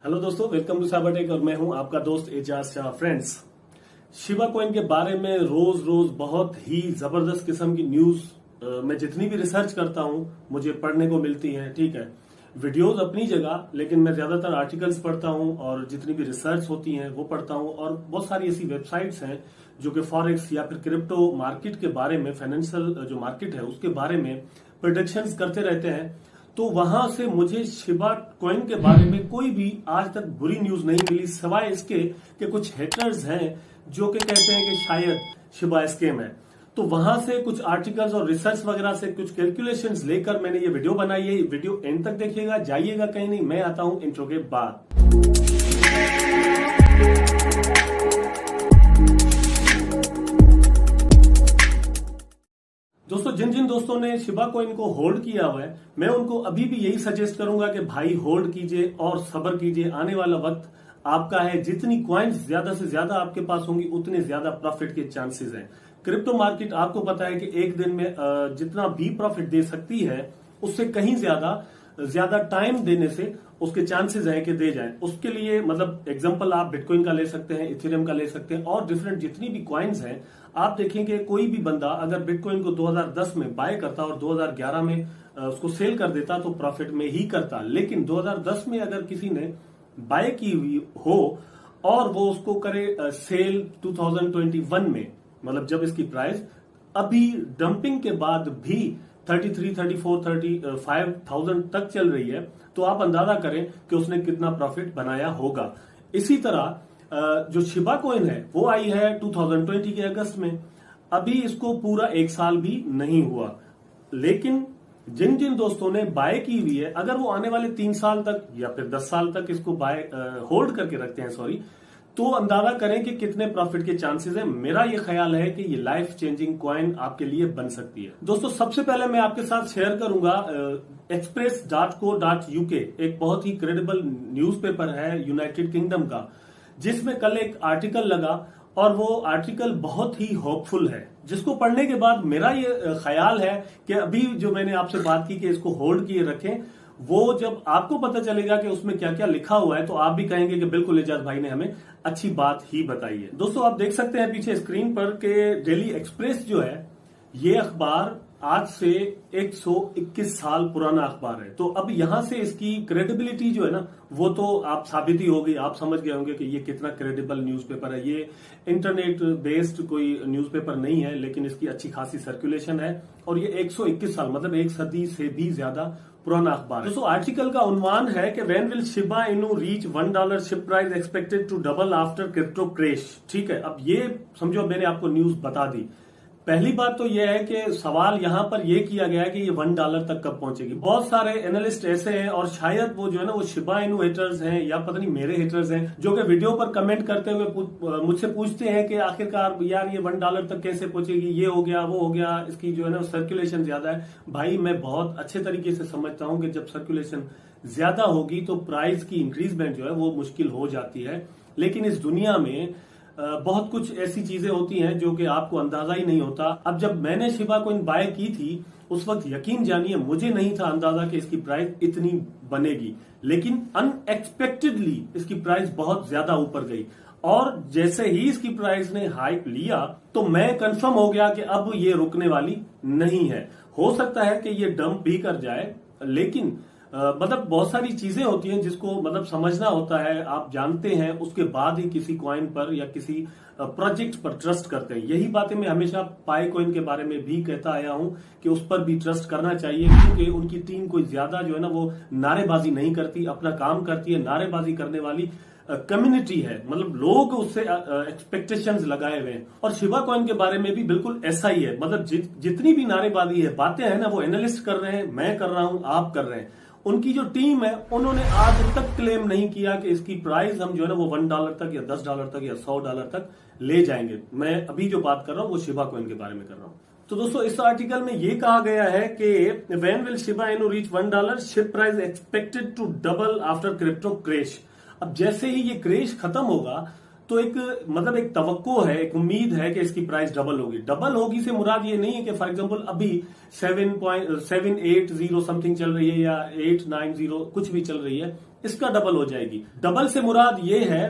Hello दोस्तों, welcome to Cybertech और मैं हूं आपका दोस्त Ejaz Shah. Friends, Shiba coin के बारे में रोज रोज बहुत ही जबरदस्त किस्म की न्यूज मैं जितनी भी रिसर्च करता हूं मुझे पढ़ने को मिलती है। ठीक है, वीडियोस अपनी जगह, लेकिन मैं ज्यादातर आर्टिकल्स पढ़ता हूं और जितनी भी रिसर्च होती है वो पढ़ता हूं। और बहुत सारी ऐसी वेबसाइट्स हैं जो कि फॉरेक्स या फिर क्रिप्टो मार्केट के बारे में, फाइनेंशियल जो मार्केट है उसके बारे में प्रोडिक्शंस करते रहते हैं। तो वहां से मुझे शिबा कॉइन के बारे में कोई भी आज तक बुरी न्यूज नहीं मिली, सिवाय इसके कि कुछ हेटर्स हैं जो कि कहते हैं कि शायद शिबा स्कैम है। तो वहां से कुछ आर्टिकल्स और रिसर्च वगैरह से कुछ कैलकुलेशंस लेकर मैंने ये वीडियो बनाई है। वीडियो एंड तक देखिएगा, जाइएगा कहीं नहीं। मैं आता हूं इंट्रो के बाद। दोस्तों, जिन जिन दोस्तों ने शिबा कॉइन को होल्ड किया हुआ है, मैं उनको अभी भी यही सजेस्ट करूंगा कि भाई होल्ड कीजिए और सब्र कीजिए। आने वाला वक्त आपका है। जितनी कॉइन्स ज्यादा से ज्यादा आपके पास होंगी उतने ज्यादा प्रॉफिट के चांसेस हैं। क्रिप्टो मार्केट आपको पता है कि एक दिन में जितना भी प्रॉफिट दे सकती है उससे कहीं ज्यादा टाइम देने से उसके चांसेस है कि दे जाए। उसके लिए मतलब एग्जांपल आप बिटकॉइन का ले सकते हैं, इथेरियम का ले सकते हैं और डिफरेंट जितनी भी कॉइन्स हैं। आप देखेंगे कोई भी बंदा अगर बिटकॉइन को 2010 में बाय करता और 2011 में उसको सेल कर देता तो प्रॉफिट में ही करता। लेकिन 2010 में अगर किसी ने बाय की हुई हो और वो उसको करे सेल 2021 में, मतलब जब इसकी प्राइस अभी डंपिंग के बाद भी 33, 34, 35,000 तक चल रही है, तो आप अंदाजा करें कि उसने कितना प्रॉफिट बनाया होगा। इसी तरह जो शिबा कॉइन है वो आई है 2020 के अगस्त में। अभी इसको पूरा एक साल भी नहीं हुआ, लेकिन जिन जिन दोस्तों ने बाय की हुई है, अगर वो आने वाले 3 साल तक या फिर 10 साल तक इसको बाय होल्ड करके रखते हैं तो अंदाजा करें कि कितने प्रॉफिट के चांसेस हैं। मेरा ये ख्याल है कि ये लाइफ चेंजिंग कॉइन आपके लिए बन सकती है। दोस्तों, सबसे पहले मैं आपके साथ शेयर करूंगा express.co.uk, एक बहुत ही क्रेडिबल न्यूज़पेपर है यूनाइटेड किंगडम का, जिसमें कल एक आर्टिकल लगा और वो आर्टिकल बहुत ही होपफुल है, जिसको पढ़ने के बाद मेरा ये ख्याल है कि अभी जो मैंने आपसे बात की कि इसको होल्ड किए रखें, वो जब आपको पता चलेगा कि उसमें क्या क्या लिखा हुआ है तो आप भी कहेंगे कि बिल्कुल एजाज भाई ने हमें अच्छी बात ही बताई है। दोस्तों, आप देख सकते हैं पीछे स्क्रीन पर कि डेली एक्सप्रेस जो है ये अखबार आज से 121 साल पुराना अखबार है। तो अब यहां से इसकी क्रेडिबिलिटी जो है ना, वो तो आप साबित ही होगी, आप समझ गए होंगे कि ये कितना क्रेडिबल न्यूज़पेपर है। ये इंटरनेट बेस्ड कोई न्यूज़पेपर नहीं है, लेकिन इसकी अच्छी खासी सर्कुलेशन है और ये 121 साल मतलब एक सदी से भी ज्यादा पुराना अखबार है। दोस्तों, आर्टिकल का उन्वान है कि when will Shiba Inu reach $1 SHIB price expected to double after crypto crash. ठीक है, अब ये समझो मैंने आपको न्यूज बता दी। पहली बात तो यह है कि सवाल यहां पर यह किया गया है कि ये $1 तक कब पहुंचेगी। बहुत सारे एनालिस्ट ऐसे हैं और शायद वो जो है ना वो शिबा इनू हेटर्स हैं या पता नहीं मेरे हेटर्स हैं, जो कि वीडियो पर कमेंट करते हुए मुझसे पूछते हैं कि आखिरकार यार ये $1 तक कैसे पहुंचेगी, ये हो गया वो हो गया, इसकी जो है ना सर्कुलेशन ज्यादा है। भाई, मैं बहुत अच्छे तरीके से समझता हूं कि जब सर्कुलेशन ज्यादा होगी तो प्राइस की इंक्रीजमेंट जो है वो मुश्किल हो जाती है। लेकिन इस दुनिया में बहुत कुछ ऐसी चीजें होती हैं जो कि आपको अंदाजा ही नहीं होता। अब जब मैंने शिबा कॉइन बाय की थी उस वक्त यकीन जानिए मुझे नहीं था अंदाजा कि इसकी प्राइस इतनी बनेगी, लेकिन अनएक्सपेक्टेडली इसकी प्राइस बहुत ज्यादा ऊपर गई और जैसे ही इसकी प्राइस ने हाइप लिया तो मैं कंफर्म हो गया कि अब ये रुकने वाली नहीं है। हो सकता है कि ये डंप भी कर जाए, लेकिन मतलब बहुत सारी चीजें होती हैं जिसको मतलब समझना होता है। आप जानते हैं उसके बाद ही किसी कॉइन पर या किसी प्रोजेक्ट पर ट्रस्ट करते हैं। यही बातें मैं हमेशा पाई कॉइन के बारे में भी कहता आया हूं कि उस पर भी ट्रस्ट करना चाहिए, क्योंकि उनकी टीम कोई ज्यादा जो है ना वो नारेबाजी नहीं करती, अपना काम करती है। नारेबाजी करने वाली कम्युनिटी है, मतलब लोग उससे एक्सपेक्टेशंस लगाए हुए हैं। और शिबा कॉइन के बारे में भी बिल्कुल ऐसा ही है। मतलब जितनी भी नारेबाजी है, बातें हैं ना, वो एनालिस्ट कर रहे हैं, मैं कर रहा हूं, आप कर रहे हैं। उनकी जो टीम है उन्होंने आज तक क्लेम नहीं किया कि इसकी प्राइस हम जो है ना वो $1 तक या $10 तक या $100 तक ले जाएंगे। मैं अभी जो बात कर रहा हूं वो शिबा कॉइन के बारे में कर रहा हूं। तो दोस्तों, इस आर्टिकल में ये कहा गया है कि when will Shiba Inu reach $1 SHIB price expected to double after crypto crash. अब जैसे ही ये क्रैश खत्म होगा तो एक मतलब एक तवक्को है, एक उम्मीद है कि इसकी प्राइस डबल होगी। डबल होगी से मुराद ये नहीं है कि फॉर एग्जांपल अभी 7.780 समथिंग चल रही है या 890 कुछ भी चल रही है, इसका डबल हो जाएगी। डबल से मुराद ये है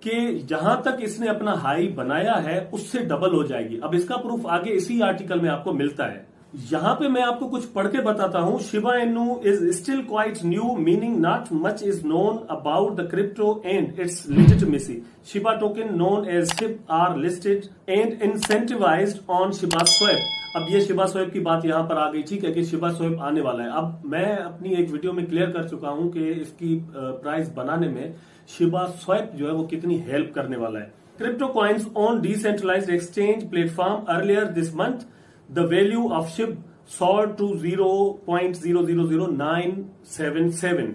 कि जहां तक इसने अपना हाई बनाया है उससे डबल हो जाएगी। अब इसका प्रूफ आगे इसी आर्टिकल में आपको मिलता है। यहां पे मैं आपको कुछ पढ़ के बताता हूं। Shiba Inu is still quite new, meaning not much is known about the crypto and its legitimacy. Shiba token known as SHIB are listed and incentivised on ShibaSwap. अब ये शिबा स्वैप की बात यहां पर आ गई, ठीक है, कि शिबा स्वैप आने वाला है। अब मैं अपनी एक वीडियो में क्लियर कर चुका हूं कि इसकी प्राइस बनाने में शिबा स्वैप जो है वो कितनी हेल्प करने वाला है। Crypto coins on decentralised exchange platform earlier this month the value of SHIB soared to 0.000977,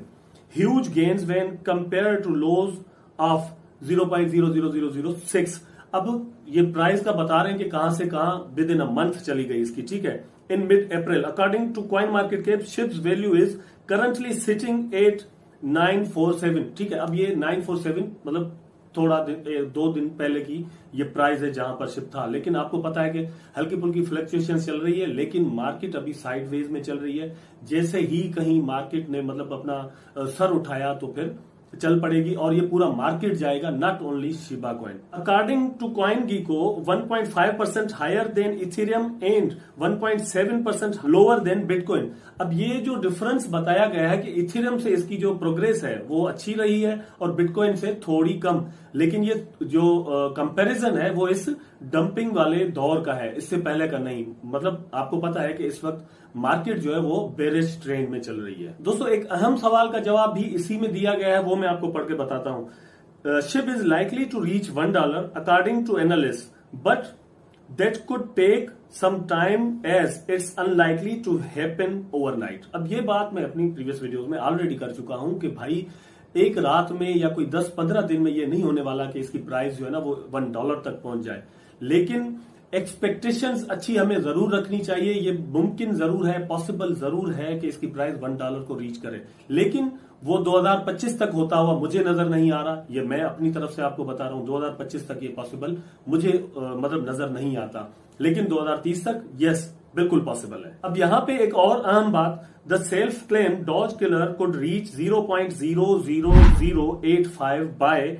huge gains when compared to lows of 0.00006। अब ये प्राइस का बता रहे हैं कि कहां से कहां विद इन अ मंथ चली गई इसकी, ठीक है। In mid April according to coin market cap SHIB's value is currently sitting at 947, ठीक है। अब ये 947 मतलब थोड़ा दिन 2 दिन पहले की ये प्राइस है जहां पर शिप था, लेकिन आपको पता है कि हल्की फुल्की फ्लक्चुएशन चल रही है, लेकिन मार्केट अभी साइडवेज में चल रही है। जैसे ही कहीं मार्केट ने मतलब अपना सर उठाया तो फिर चल पड़ेगी और ये पूरा मार्केट जाएगा, not only Shiba coin. According to CoinGecko 1.5% higher than Ethereum and 1.7% lower than bitcoin. अब ये जो डिफरेंस बताया गया है कि इथेरियम से इसकी जो प्रोग्रेस है वो अच्छी रही है और बिटकॉइन से थोड़ी कम, लेकिन ये जो कंपैरिजन है वो इस डंपिंग वाले दौर का है, इससे पहले का नहीं। मतलब आपको पता है कि इस वक्त मार्केट जो है वो बेरिश ट्रेंड में चल रही है। दोस्तों एक अहम सवाल का जवाब भी इसी में दिया गया है, वो मैं आपको पढ़ के बताता हूं। SHIB is likely to reach $1 according to analyst, but that could take some time as it's unlikely to happen overnight. अब ये बात मैं अपनी प्रीवियस वीडियोस में ऑलरेडी कर चुका हूं कि भाई एक रात में या कोई 10-15 दिन में ये नहीं होने वाला कि इसकी प्राइस जो है ना वो $1 तक पहुंच जाए, लेकिन एक्सपेक्टेशंस अच्छी हमें जरूर रखनी चाहिए। ये मुमकिन जरूर है, पॉसिबल जरूर है कि इसकी प्राइस $1 को रीच करे, लेकिन वो 2025 तक होता हुआ मुझे नजर नहीं आ रहा। ये मैं अपनी तरफ से आपको बता रहा हूं, 2025 तक ये पॉसिबल मुझे मतलब नजर नहीं आता, लेकिन 2030 तक यस बिल्कुल पॉसिबल है। अब यहां पे एक और अहम बात, the self claim Doge killer could reach 0.00085 by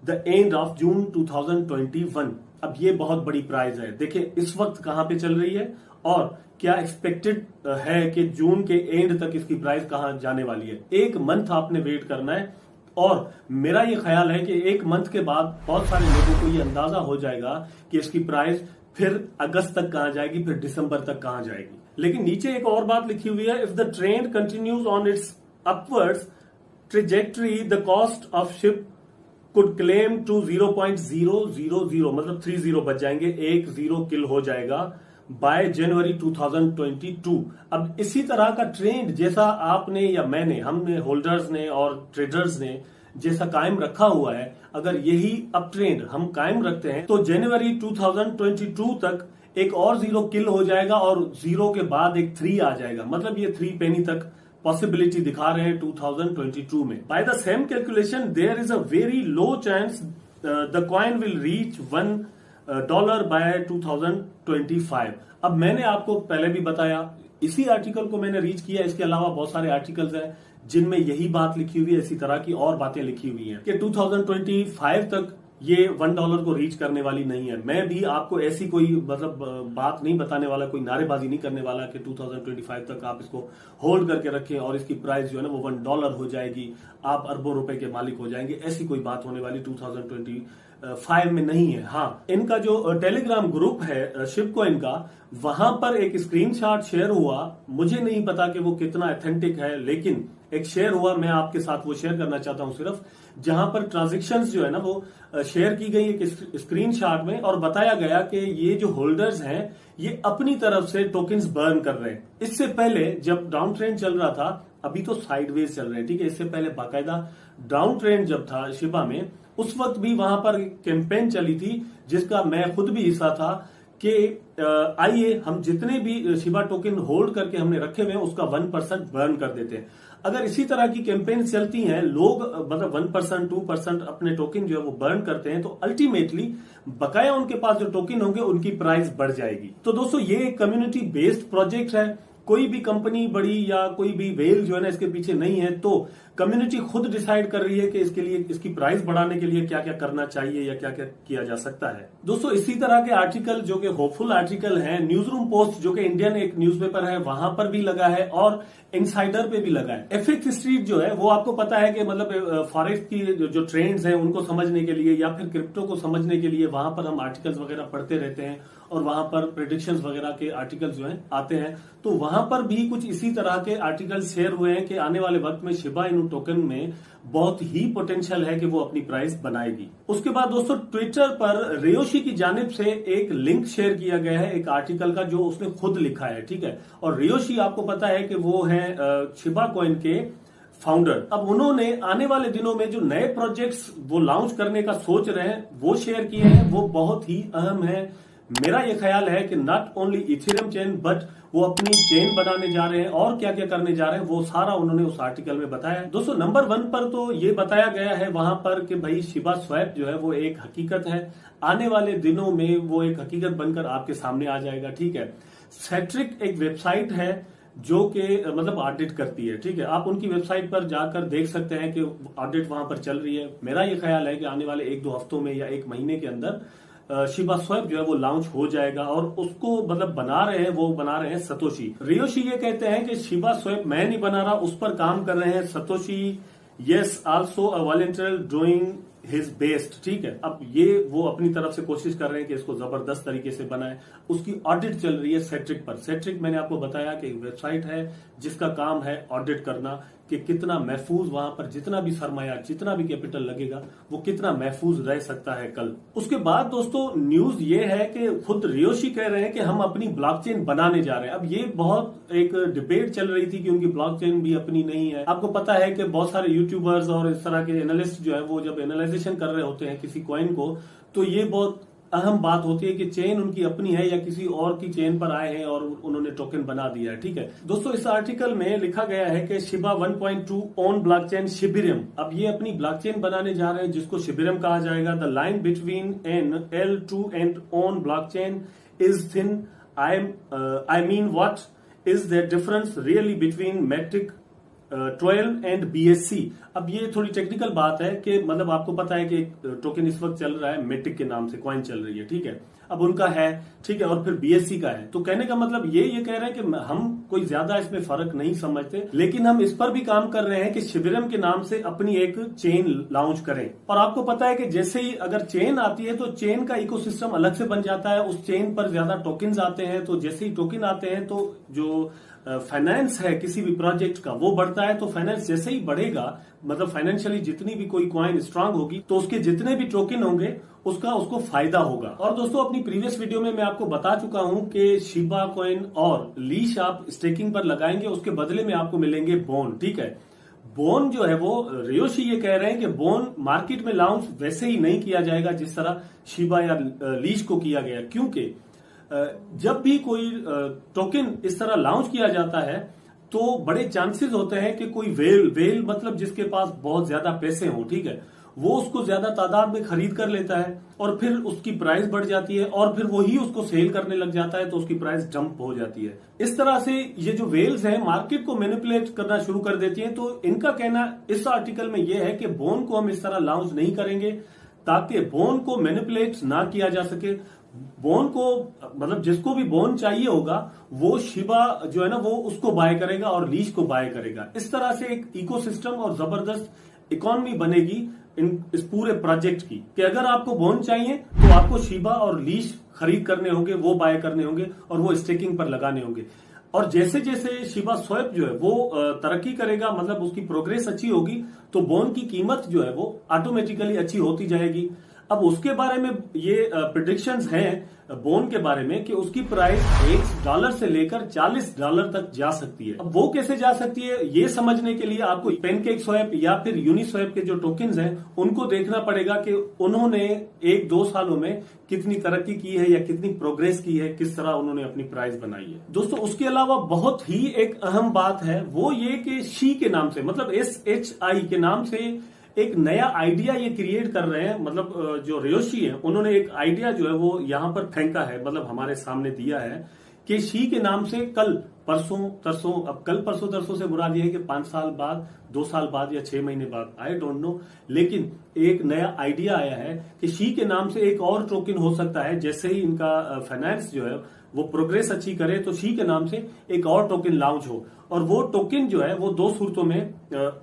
the end of June 2021। अब ये बहुत बड़ी प्राइस है। देखिए इस वक्त कहां पे चल रही है और क्या एक्सपेक्टेड है कि जून के एंड तक इसकी प्राइस कहां जाने वाली है। 1 मंथ आपने वेट करना है और मेरा ये ख्याल है कि 1 मंथ के बाद बहुत सारे लोगों को ये अंदाजा हो जाएगा कि इसकी प्राइस फिर अगस्त तक कहां जाएगी, फिर दिसंबर तक कहां जाएगी। लेकिन नीचे एक और बात लिखी हुई है, if the trend continues on its upwards trajectory the cost of SHIB could claim to 0.000 मतलब 30 बच जाएंगे, 1 0 किल हो जाएगा बाय जनवरी 2022। अब इसी तरह का ट्रेंड जैसा आपने या मैंने, हमने, होल्डर्स ने और ट्रेडर्स ने जैसा कायम रखा हुआ है, अगर यही अप ट्रेंड हम कायम रखते हैं तो जनवरी 2022 तक एक और 0 किल हो जाएगा और 0 के बाद एक 3 आ जाएगा। मतलब ये 3 पेनी तक पॉसिबिलिटी दिखा रहे हैं 2022 में। By the same calculation there is a very low chance the coin will reach $1 by 2025। अब मैंने आपको पहले भी बताया, इसी आर्टिकल को मैंने रीच किया, इसके अलावा बहुत सारे आर्टिकल्स हैं जिनमें यही बात लिखी हुई है, इसी तरह की और बातें लिखी हुई हैं कि 2025 तक ये $1 को रीच करने वाली नहीं है। मैं भी आपको ऐसी कोई मतलब बात नहीं बताने वाला, कोई नारेबाजी नहीं करने वाला कि 2025 तक आप इसको होल्ड करके रखें और इसकी प्राइस जो है ना वो $1 हो जाएगी, आप अरबों रुपए के मालिक हो जाएंगे। ऐसी कोई बात होने वाली 2025 में नहीं है। हाँ, इनका जो टेलीग्राम ग्रुप है शिपकॉइन का, वहां पर एक स्क्रीनशॉट शेयर हुआ, मुझे नहीं पता कि वो कितना ऑथेंटिक है, लेकिन एक शेयर हुआ, मैं आपके साथ वो शेयर करना चाहता हूं सिर्फ, जहां पर ट्रांजैक्शंस जो है ना वो शेयर की गई एक स्क्रीनशॉट में और बताया गया कि ये जो होल्डर्स हैं ये अपनी तरफ से टोकन्स बर्न कर रहे हैं। इससे पहले जब डाउन ट्रेंड चल रहा था, अभी तो साइडवेज चल रहे हैं, ठीक है, इससे पहले बाकायदा डाउन ट्रेंड जब था शिबा में, उस वक्त भी वहां पर कैंपेन चली थी जिसका मैं खुद भी हिस्सा था कि आइए हम जितने भी शिबा टोकन होल्ड करके हमने रखे हुए हैं उसका 1% बर्न कर देते हैं। अगर इसी तरह की कैंपेन चलती हैं, लोग मतलब 1% 2% अपने टोकन जो है वो बर्न करते हैं, तो अल्टीमेटली बकाया उनके पास जो टोकन होंगे उनकी प्राइस बढ़ जाएगी। तो दोस्तों ये एक कम्युनिटी बेस्ड प्रोजेक्ट है कोई भी कंपनी बड़ी या कोई भी वेल जो है ना इसके पीछे नहीं है, तो कम्युनिटी खुद डिसाइड कर रही है कि इसके लिए इसकी प्राइस बढ़ाने के लिए क्या क्या करना चाहिए या क्या क्या किया जा सकता है। दोस्तों इसी तरह के आर्टिकल जो कि होपफुल आर्टिकल हैं, न्यूज रूम पोस्ट जो कि इंडियन एक न्यूज़पेपर है वहां पर भी लगा है और इनसाइडर पे भी लगा है। एफएक्स स्ट्रीट जो है वो आपको पता है कि मतलब फॉरेक्स की जो ट्रेंड्स हैं उनको समझने के लिए या फिर क्रिप्टो को समझने के लिए वहां पर हम आर्टिकल्स वगैरह पढ़ते रहते हैं और वहां पर प्रेडिक्शंस वगैरह के आर्टिकल्स जो हैं आते हैं। तो वहां पर भी कुछ इसी तरह के आर्टिकल्स शेयर हुए हैं कि आने वाले वक्त में शिबा इनू टोकन में बहुत ही पोटेंशियल है कि वो अपनी प्राइस बनाएगी। उसके बाद दोस्तों ट्विटर पर रियोशी की जानिब से एक लिंक शेयर किया गया है एक आर्टिकल का जो उसने खुद लिखा है, ठीक है। और रियोशी आपको पता है कि वो है शिबा कॉइन के फाउंडर। अब उन्होंने आने वाले दिनों में जो नए प्रोजेक्ट्स वो लॉन्च करने का सोच रहे हैं वो शेयर किए हैं, वो बहुत ही अहम है। मेरा ये ख्याल है कि not only Ethereum chain but वो अपनी चेन बनाने जा रहे हैं और क्या क्या करने जा रहे हैं वो सारा उन्होंने उस आर्टिकल में बताया। दोस्तों नंबर 1 पर तो ये बताया गया है वहां पर कि भाई शिबा स्वैप जो है वो एक हकीकत है, आने वाले दिनों में वो एक हकीकत बनकर आपके सामने आ जाएगा, ठीक है। सेट्रिक एक वेबसाइट है जो कि मतलब ऑडिट करती है, ठीक है। आप उनकी वेबसाइट पर जाकर देख सकते हैं कि ऑडिट वहां पर चल रही है। मेरा ये ख्याल है कि आने वाले 1-2 हफ्तों में या 1 महीने के अंदर शिबा स्वैप जो है वो लॉन्च हो जाएगा और उसको मतलब बना रहे हैं सतोशी। रियोशी ये कहते हैं कि शिबा स्वैप मैं नहीं बना रहा, उस पर काम कर रहे हैं Satoshi. Yes also a volunteer doing his best, ठीक है। अब ये वो अपनी तरफ से कोशिश कर रहे हैं कि इसको जबरदस्त तरीके से बनाए। उसकी ऑडिट चल रही है सेट्रिक पर। सेट्रिक मैंने आपको बताया कि एक वेबसाइट है जिसका काम है ऑडिट करना कि कितना महफूज वहां पर जितना भी सरमाया जितना भी कैपिटल लगेगा वो कितना महफूज रह सकता है कल। उसके बाद दोस्तों न्यूज ये है कि खुद रियोशी कह रहे हैं कि हम अपनी ब्लॉकचेन बनाने जा रहे हैं। अब ये बहुत एक डिबेट चल रही थी कि उनकी ब्लॉकचेन भी अपनी नहीं है। आपको पता है कि बहुत सारे यूट्यूबर्स और इस तरह के एनालिस्ट जो है वो जब एनालाइजेशन कर रहे होते हैं किसी कॉइन को तो ये बहुत अहम बात होती है कि चेन उनकी अपनी है या किसी और की चेन पर आए हैं और उन्होंने टोकन बना दिया है, ठीक है। दोस्तों इस आर्टिकल में लिखा गया है कि शिबा 1.2 ओन ब्लॉकचेन शिबिरम। अब ये अपनी ब्लॉकचेन बनाने जा रहे हैं जिसको शिबिरम कहा जाएगा। The line between an L2 and own blockchain is thin. I mean what is the difference really between matric 12 and BSC। अब ये थोड़ी टेक्निकल बात है कि मतलब आपको पता है कि एक टोकन इस वक्त चल रहा है मेटिक के नाम से कॉइन चल रही है, ठीक है। अब उनका है, ठीक है, और फिर BSC का है। तो कहने का मतलब ये कह रहे हैं कि हम कोई ज्यादा इसमें फर्क नहीं समझते, लेकिन हम इस पर भी काम कर रहे हैं कि शिबिरम के नाम से अपनी एक चेन लॉन्च करें। और आपको पता है कि जैसे ही अगर चेन आती है तो चेन का इकोसिस्टम अलग से बन जाता है। उस चेन पर ज्यादा टोकन आते हैं, तो जैसे ही टोकन आते हैं तो जो फाइनेंस है किसी भी प्रोजेक्ट का वो बढ़ता है। तो फाइनेंस जैसे ही बढ़ेगा मतलब फाइनेंशियली जितनी भी कोई कॉइन स्ट्रांग होगी तो उसके जितने भी टोकन होंगे उसको फायदा होगा। और दोस्तों अपनी प्रीवियस वीडियो में मैं आपको बता चुका हूं कि शिबा कॉइन और लीश आप स्टेकिंग पर लगाएंगे उसके बदले में आपको मिलेंगे बोन, ठीक है। बोन जो है वो रियोशी ये कह रहे हैं कि बोन मार्केट में लॉन्च वैसे ही नहीं किया जाएगा जिस तरह शिबा या लीश को किया गया, क्योंकि जब भी कोई टोकन इस तरह लॉन्च किया जाता है तो बड़े चांसेस होते हैं कि कोई वेल मतलब जिसके पास बहुत ज्यादा पैसे हों, ठीक है, वो उसको ज्यादा तादाद में खरीद कर लेता है और फिर उसकी प्राइस बढ़ जाती है और फिर वही उसको सेल करने लग जाता है तो उसकी प्राइस डंप हो जाती है। इस तरह से ये जो वेल्स हैं मार्केट को मैनिपुलेट करना शुरू कर देती हैं। तो इनका कहना इस आर्टिकल में यह है कि बोन को हम इस तरह लॉन्च नहीं करेंगे ताकि बोन को मैनिपुलेट ना किया जा सके। बोन को मतलब जिसको भी बोन चाहिए होगा वो शिबा जो है ना वो उसको बाय करेगा और लीश को बाय करेगा। इस तरह से एक इकोसिस्टम और जबरदस्त इकोनॉमी बनेगी इस पूरे प्रोजेक्ट की कि अगर आपको बोन चाहिए तो आपको शिबा और लीश खरीद करने होंगे, वो बाय करने होंगे और वो स्टेकिंग पर लगाने होंगे। और जैसे जैसे शिबा स्वैप जो है वो तरक्की करेगा मतलब उसकी प्रोग्रेस अच्छी होगी तो बोन की कीमत जो है वो ऑटोमेटिकली अच्छी होती जाएगी। अब उसके बारे में ये प्रेडिक्शंस हैं बोन के बारे में कि उसकी प्राइस $1 से लेकर $40 तक जा सकती है। अब वो कैसे जा सकती है ये समझने के लिए आपको पेनकेक स्वैप या फिर यूनिस्वैप के जो टोकन्स हैं उनको देखना पड़ेगा कि उन्होंने 1-2 सालों में कितनी तरक्की की है या कितनी प्रोग्रेस की है, किस तरह उन्होंने अपनी प्राइस बनाई है। दोस्तों उसके अलावा बहुत ही एक अहम बात है वो ये कि शी के नाम से मतलब SHI के नाम से एक नया आइडिया ये क्रिएट कर रहे हैं। मतलब जो रियोशी है उन्होंने एक आइडिया जो है वो यहां पर फेंका है मतलब हमारे सामने दिया है कि शी के नाम से कल परसों तरसों, अब कल परसों तरसों से मुराद ये है कि 5 साल बाद, 2 साल बाद या 6 महीने बाद, आई डोंट नो, लेकिन एक नया आइडिया आया है कि शी के नाम से एक और टोकन हो सकता है। जैसे ही इनका फाइनेंस जो है वो प्रोग्रेस अच्छी करे तो शी के नाम से एक और टोकन लॉन्च हो, और वो टोकन जो है वो 2 सूरतों में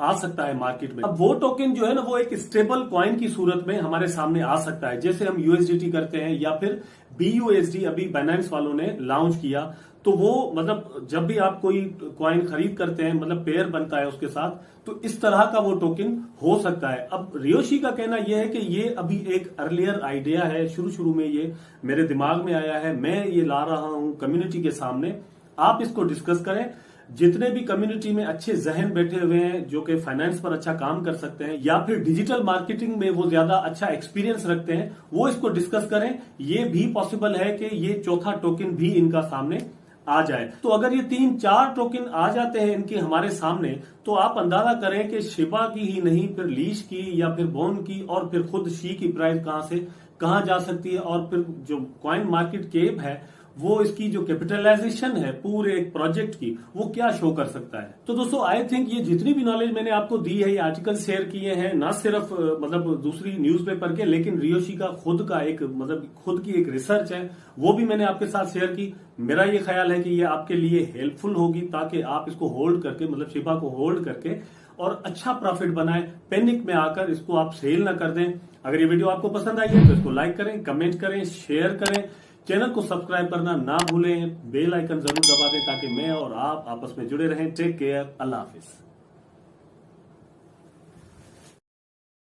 आ सकता है मार्केट में। अब वो टोकन जो है ना वो एक स्टेबल कॉइन की सूरत में हमारे सामने आ सकता है, जैसे हम यूएसडीटी करते हैं या फिर BUSD अभी बाइनेंस वालों ने लॉन्च किया। तो वो मतलब जब भी आप कोई कॉइन खरीद करते हैं, मतलब पेयर बनता है उसके साथ, तो इस तरह का वो टोकन हो सकता है। अब रियोशी का कहना यह है कि ये अभी एक अर्लियर आइडिया है, शुरू में ये मेरे दिमाग में आया है, मैं ये ला रहा हूं कम्युनिटी के सामने, आप इसको डिस्कस करें। जितने भी कम्युनिटी में अच्छे जहन बैठे हुए हैं जो कि फाइनेंस पर अच्छा काम कर सकते हैं या फिर डिजिटल मार्केटिंग में वो ज्यादा अच्छा एक्सपीरियंस रखते हैं, वो इसको डिस्कस करें। ये भी पॉसिबल है कि ये चौथा टोकन भी इनका सामने आ जाए। तो अगर ये 3-4 टोकन आ जाते हैं इनके हमारे सामने, तो आप अंदाजा करें कि शिबा की ही नहीं, फिर लीश की या फिर बोन की और फिर खुद शी की प्राइस कहां से कहां जा सकती है, और फिर जो कॉइन मार्केट कैप है वो इसकी जो कैपिटलाइजेशन है पूरे एक प्रोजेक्ट की, वो क्या शो कर सकता है। तो दोस्तों आई थिंक ये जितनी भी नॉलेज मैंने आपको दी है, ये आर्टिकल शेयर किए हैं, ना सिर्फ मतलब दूसरी न्यूज़पेपर के, लेकिन रियोशी का खुद का एक मतलब खुद की एक रिसर्च है, वो भी मैंने आपके साथ शेयर की। मेरा ये ख्याल है कि ये आपके लिए हेल्पफुल होगी, ताकि आप इसको होल्ड करके, मतलब शिबा को होल्ड करके और अच्छा प्रॉफिट बनाए, पैनिक में आकर इसको आप सेल ना कर दें। अगर ये वीडियो आपको पसंद आई है तो इसको लाइक करें, कमेंट करें, शेयर करें, चैनल को सब्सक्राइब करना ना भूलें, बेल आइकन जरूर दबा दें ताकि मैं और आप आपस में जुड़े रहें। टेक केयर, अल्लाह हाफिज।